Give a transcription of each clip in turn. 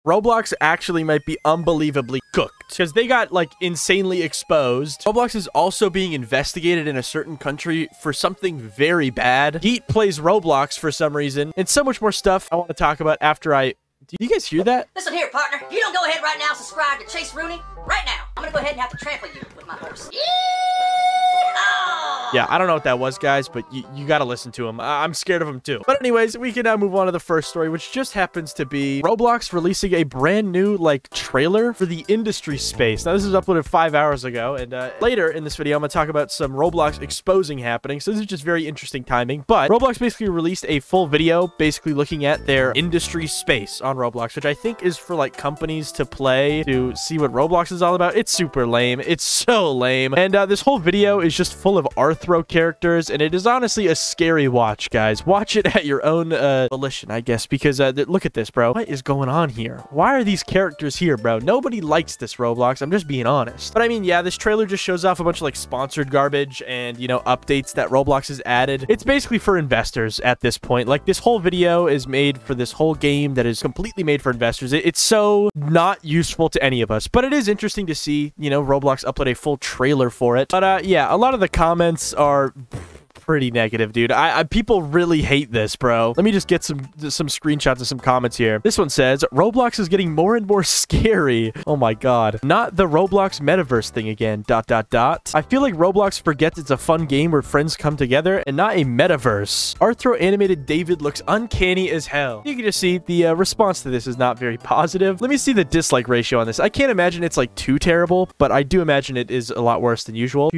Roblox actually might be unbelievably cooked because they got like insanely exposed. Roblox is also being investigated in a certain country for something very bad. Yeat plays Roblox for some reason, and so much more stuff I want to talk about after I... Do you guys hear that? Listen here, partner. If you don't go ahead right now, subscribe to Chaseroony right now. I'm gonna go ahead and have to trample you with my horse. Yeah, I don't know what that was, guys, but you gotta listen to him. I'm scared of him, too. But anyways, we can now move on to the first story, which just happens to be Roblox releasing a brand new, like, trailer for the industry space. Now, this was uploaded 5 hours ago, and later in this video, I'm gonna talk about some Roblox exposing happening, so this is just very interesting timing. But Roblox basically released a full video, basically looking at their industry space on Roblox, which I think is for, like, companies to play to see what Roblox is all about. It's super lame. It's so lame. And this whole video is just full of Arthro characters, and it is honestly a scary watch, guys. Watch it at your own volition, I guess, because look at this, bro. What is going on here? Why are these characters here, bro? Nobody likes this Roblox. I'm just being honest. But I mean, yeah, this trailer just shows off a bunch of like sponsored garbage and, you know, updates that Roblox has added. It's basically for investors at this point. Like, this whole video is made for this whole game that is completely made for investors. It's so not useful to any of us, but it is interesting to see, you know, Roblox upload a full trailer for it. But yeah, a lot of the comments are pretty negative, dude. People really hate this, bro. Let me just get some screenshots of some comments here. This one says, Roblox is getting more and more scary. Oh my god. Not the Roblox metaverse thing again. ... I feel like Roblox forgets it's a fun game where friends come together and not a metaverse. Arthro animated David looks uncanny as hell. You can just see the response to this is not very positive. Let me see the dislike ratio on this. I can't imagine it's like too terrible, but I do imagine it is a lot worse than usual.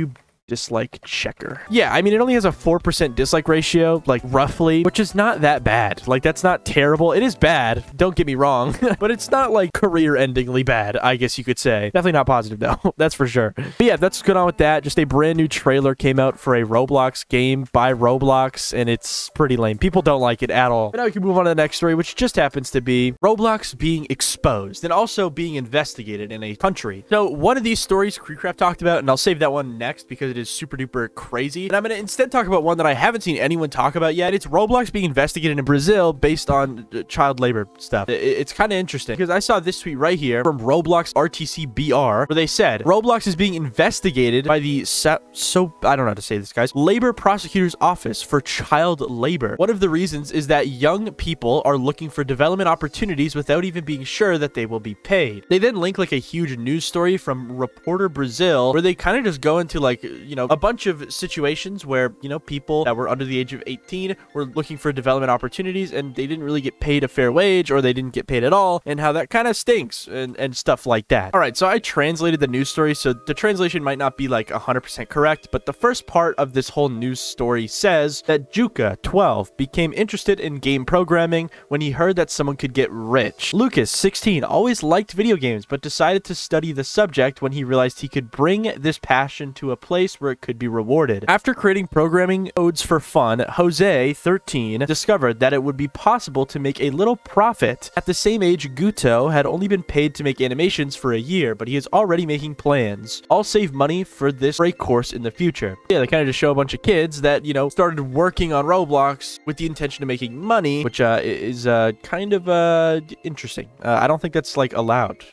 Dislike checker. Yeah, I mean, it only has a 4% dislike ratio, like, roughly, which is not that bad. Like, that's not terrible. It is bad, don't get me wrong, but it's not, like, career-endingly bad, I guess you could say. Definitely not positive, though. That's for sure. But yeah, that's what's going on with that. Just a brand new trailer came out for a Roblox game by Roblox, and it's pretty lame. People don't like it at all. But now we can move on to the next story, which just happens to be Roblox being exposed and also being investigated in a country. So, one of these stories Creecraft talked about, and I'll save that one next because it is super duper crazy, and I'm gonna instead talk about one that I haven't seen anyone talk about yet. It's Roblox being investigated in Brazil based on child labor stuff. It's kind of interesting because I saw this tweet right here from Roblox RTCBR where they said Roblox is being investigated by the I don't know how to say this, guys, Labor Prosecutor's Office for Child Labor. One of the reasons is that young people are looking for development opportunities without even being sure that they will be paid. They then link like a huge news story from Reporter Brazil where they kind of just go into like, you know, a bunch of situations where, you know, people that were under the age of 18 were looking for development opportunities and they didn't really get paid a fair wage or they didn't get paid at all, and how that kind of stinks and stuff like that. All right, so I translated the news story, so the translation might not be like 100% correct, but the first part of this whole news story says that Juca, 12, became interested in game programming when he heard that someone could get rich. Lucas, 16, always liked video games, but decided to study the subject when he realized he could bring this passion to a place where it could be rewarded. After creating programming codes for fun, Jose, 13, discovered that it would be possible to make a little profit. At the same age, Guto had only been paid to make animations for a year, but he is already making plans. I'll save money for this break course in the future. Yeah, they kind of just show a bunch of kids that, you know, started working on Roblox with the intention of making money, which is kind of interesting. I don't think that's like allowed.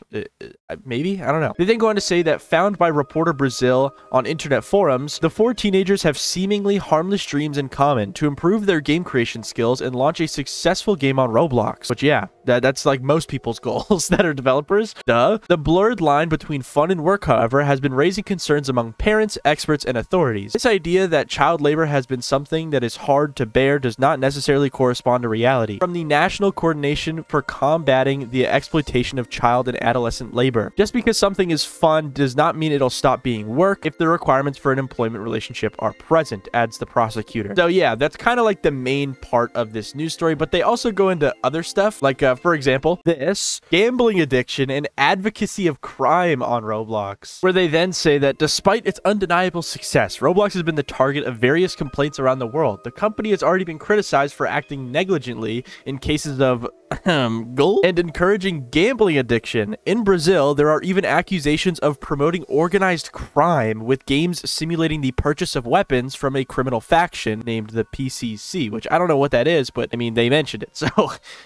Maybe? I don't know. They then go on to say that found by Reporter Brazil on internet forums, the four teenagers have seemingly harmless dreams in common to improve their game creation skills and launch a successful game on Roblox. Which, yeah, that's like most people's goals that are developers. Duh. The blurred line between fun and work, however, has been raising concerns among parents, experts, and authorities. This idea that child labor has been something that is hard to bear does not necessarily correspond to reality. From the National Coordination for Combating the Exploitation of Child and Adolescent Labor. Just because something is fun does not mean it'll stop being work if the requirements for an employment relationship are present, adds the prosecutor. So yeah, that's kind of like the main part of this news story, but they also go into other stuff, like for example, this gambling addiction and advocacy of crime on Roblox, where they then say that despite its undeniable success, Roblox has been the target of various complaints around the world. The company has already been criticized for acting negligently in cases of gold and encouraging gambling addiction. In Brazil, there are even accusations of promoting organized crime, with games simulating the purchase of weapons from a criminal faction named the PCC, which I don't know what that is, but I mean, they mentioned it, so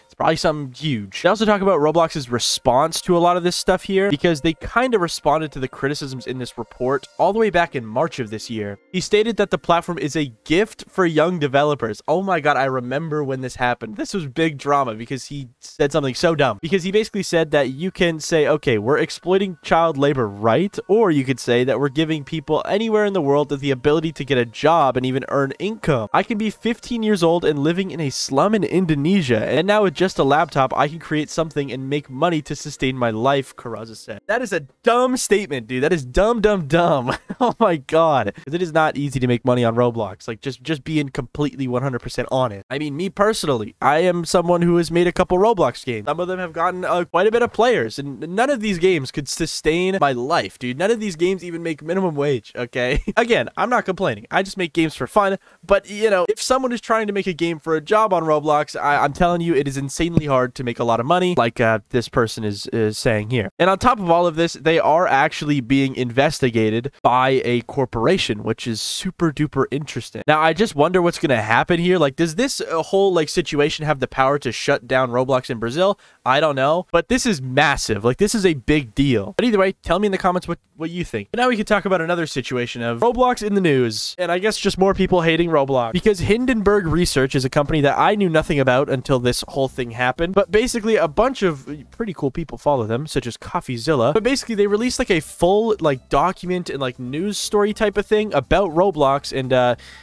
it's probably something huge. They also talk about Roblox's response to a lot of this stuff here, because they kind of responded to the criticisms in this report all the way back in March of this year. He stated that the platform is a gift for young developers. Oh my god, I remember when this happened. This was big drama because he said something so dumb. Because he basically said that you can say, okay, we're exploiting child labor, right? Or you could say that we're giving people anywhere in the world the ability to get a job and even earn income. I can be 15 years old and living in a slum in Indonesia, and now with just a laptop, I can create something and make money to sustain my life, Karaza said. That is a dumb statement, dude. That is dumb, dumb, dumb. Oh my god. It is not easy to make money on Roblox. Like, just being completely 100% honest. I mean, me personally, I am someone who has made a couple Roblox games. Some of them have gotten quite a bit of players, and none of these games could sustain my life, dude. None of these games even make minimum wage, okay? Again, I'm not complaining. I just make games for fun, but, you know, if someone is trying to make a game for a job on Roblox, I'm telling you, it is insanely hard to make a lot of money, like this person is saying here. And on top of all of this, they are actually being investigated by a corporation, which is super duper interesting. Now, I just wonder what's going to happen here. Like, does this whole, like, situation have the power to shut down Roblox in Brazil? I don't know, but this is massive. Like, this is a big deal. But either way, tell me in the comments what you think. But now we can talk about another situation of Roblox in the news, and I guess just more people hating Roblox, because Hindenburg Research is a company that I knew nothing about until this whole thing happened. But basically, a bunch of pretty cool people follow them, such as CoffeeZilla. But basically, they released like a full like document and like news story type of thing about Roblox and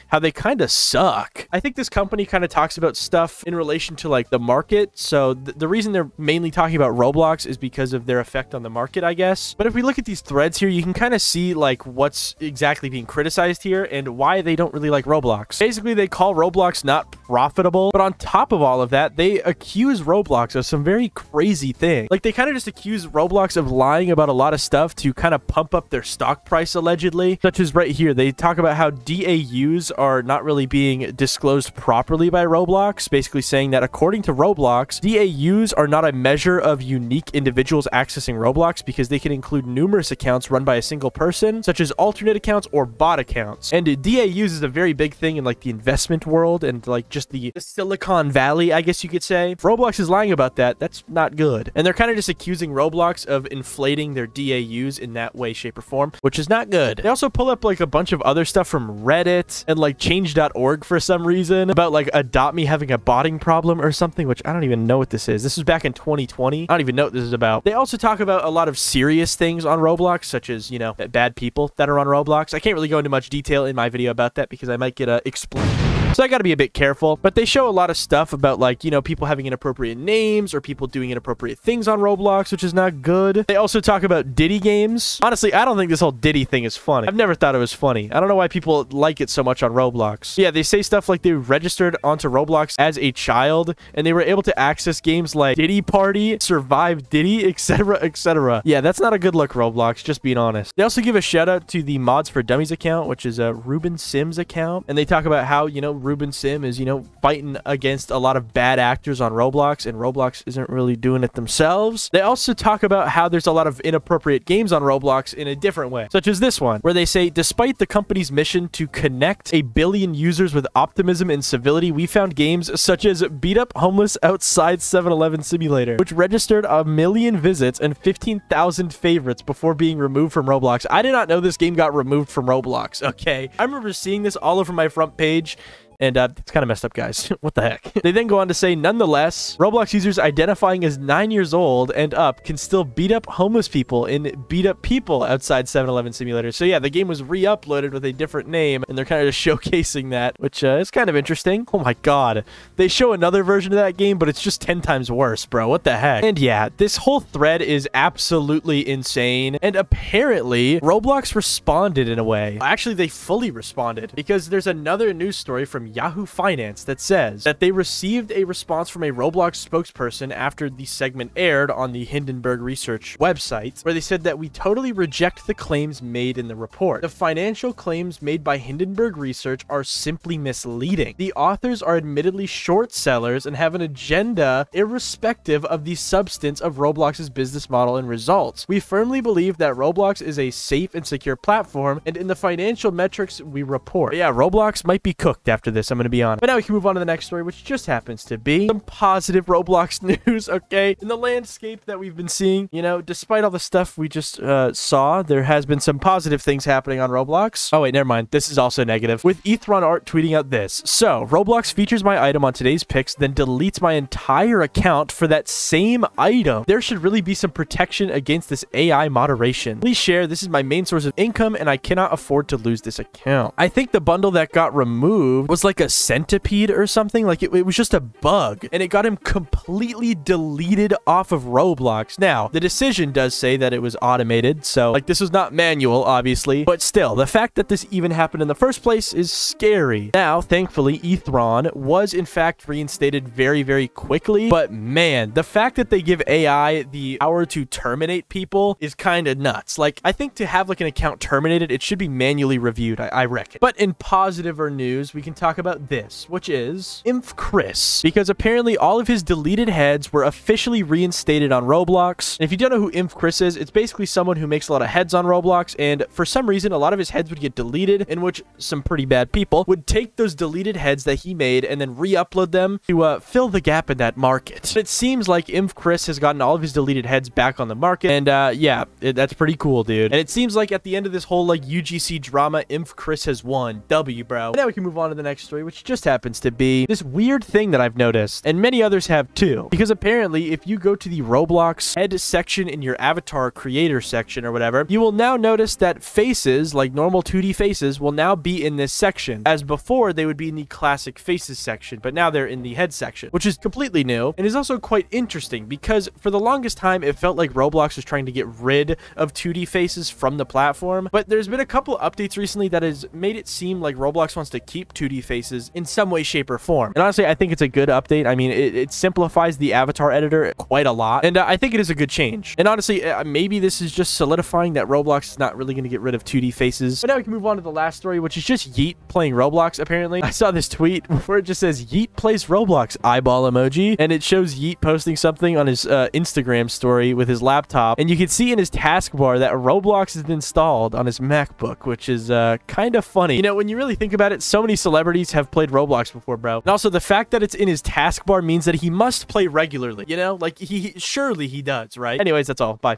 how they kind of suck. I think this company kind of talks about stuff in relation to like the market. So the reason they're mainly talking about Roblox is because of their effect on the market, I guess. But if we look at these threads here, you can kind of see like what's exactly being criticized here and why they don't really like Roblox. Basically, they call Roblox not profitable, but on top of all of that, they accuse Roblox of some very crazy thing. Like, they kind of just accuse Roblox of lying about a lot of stuff to kind of pump up their stock price, allegedly. Such as right here, they talk about how DAUs are not really being disclosed properly by Roblox, basically saying that according to Roblox, DAUs are not a measure of unique individuals accessing Roblox because they can include numerous accounts run by a single person, such as alternate accounts or bot accounts. And DAUs is a very big thing in like the investment world and like just the Silicon Valley, I guess you could say. If Roblox is lying about that, that's not good. And they're kind of just accusing Roblox of inflating their DAUs in that way, shape, or form, which is not good. They also pull up like a bunch of other stuff from Reddit and like change.org for some reason about like Adopt Me having a botting problem or something, which I don't even know what this is. This was back in 2020. I don't even know what this is about. They also talk about a lot of serious things on Roblox, such as, you know, bad people that are on Roblox. I can't really go into much detail in my video about that because I might get explained. So I got to be a bit careful, but they show a lot of stuff about like, you know, people having inappropriate names or people doing inappropriate things on Roblox, which is not good. They also talk about Diddy games. Honestly, I don't think this whole Diddy thing is funny. I've never thought it was funny. I don't know why people like it so much on Roblox. Yeah, they say stuff like they registered onto Roblox as a child and they were able to access games like Diddy Party, Survive Diddy, etc., etc. Yeah, that's not a good look, Roblox, just being honest. They also give a shout out to the Mods for Dummies account, which is a Ruben Sims account, and they talk about how, you know, Ruben Sim is, you know, fighting against a lot of bad actors on Roblox, and Roblox isn't really doing it themselves. They also talk about how there's a lot of inappropriate games on Roblox in a different way, such as this one, where they say, despite the company's mission to connect 1 billion users with optimism and civility, we found games such as Beat Up Homeless Outside 7-Eleven Simulator, which registered 1 million visits and 15,000 favorites before being removed from Roblox. I did not know this game got removed from Roblox, okay? I remember seeing this all over my front page, and it's kind of messed up, guys. What the heck? They then go on to say, nonetheless, Roblox users identifying as 9 years old and up can still beat up homeless people and beat up people outside 7-Eleven Simulator. So yeah, the game was re-uploaded with a different name, and they're kind of just showcasing that, which is kind of interesting. Oh my god. They show another version of that game, but it's just 10 times worse, bro. What the heck? And yeah, this whole thread is absolutely insane, and apparently, Roblox responded in a way. Actually, they fully responded, because there's another news story from Yahoo Finance that says that they received a response from a Roblox spokesperson after the segment aired on the Hindenburg Research website, where they said that we totally reject the claims made in the report. The financial claims made by Hindenburg Research are simply misleading. The authors are admittedly short sellers and have an agenda irrespective of the substance of Roblox's business model and results. We firmly believe that Roblox is a safe and secure platform, and in the financial metrics we report. But yeah, Roblox might be cooked after this, I'm going to be honest. But now we can move on to the next story, which just happens to be some positive Roblox news, okay? In the landscape that we've been seeing, you know, despite all the stuff we just saw, there has been some positive things happening on Roblox. Oh wait, never mind. This is also negative. With Ethron Art tweeting out this. So, Roblox features my item on today's pics, then deletes my entire account for that same item. There should really be some protection against this AI moderation. Please share. This is my main source of income, and I cannot afford to lose this account. I think the bundle that got removed was like a centipede or something. Like it was just a bug, and it got him completely deleted off of Roblox. Now, the decision does say that it was automated, so like this was not manual, obviously, but still, the fact that this even happened in the first place is scary. Now, thankfully, Ethron was in fact reinstated very, very quickly, but man, the fact that they give AI the power to terminate people is kind of nuts. Like, I think to have like an account terminated, it should be manually reviewed, I reckon. But in positiver news, we can talk about this, which is Inf Chris, because apparently all of his deleted heads were officially reinstated on Roblox. And if you don't know who Inf Chris is, it's basically someone who makes a lot of heads on Roblox, and for some reason, a lot of his heads would get deleted, in which some pretty bad people would take those deleted heads that he made and then re-upload them to fill the gap in that market. It seems like Inf Chris has gotten all of his deleted heads back on the market, and yeah, that's pretty cool, dude. And it seems like at the end of this whole like UGC drama, Inf Chris has won. W, bro. And now we can move on to the next story, which just happens to be this weird thing that I've noticed, and many others have too, because apparently if you go to the Roblox head section in your avatar creator section or whatever, you will now notice that faces, like normal 2D faces, will now be in this section, as before they would be in the classic faces section, but now they're in the head section, which is completely new and is also quite interesting, because for the longest time it felt like Roblox was trying to get rid of 2D faces from the platform, but there's been a couple of updates recently that has made it seem like Roblox wants to keep 2D faces in some way, shape, or form. And honestly, I think it's a good update. I mean, it simplifies the avatar editor quite a lot, and I think it is a good change. And honestly, maybe this is just solidifying that Roblox is not really going to get rid of 2D faces. But now we can move on to the last story, which is just Yeat playing Roblox, apparently. I saw this tweet where it just says, Yeat plays Roblox, eyeball emoji, and it shows Yeat posting something on his Instagram story with his laptop, and you can see in his taskbar that Roblox is installed on his MacBook, which is kind of funny. You know, when you really think about it, so many celebrities have played Roblox before, bro. And also, the fact that it's in his taskbar means that he must play regularly, you know? Like, surely he does, right? Anyways, that's all. Bye.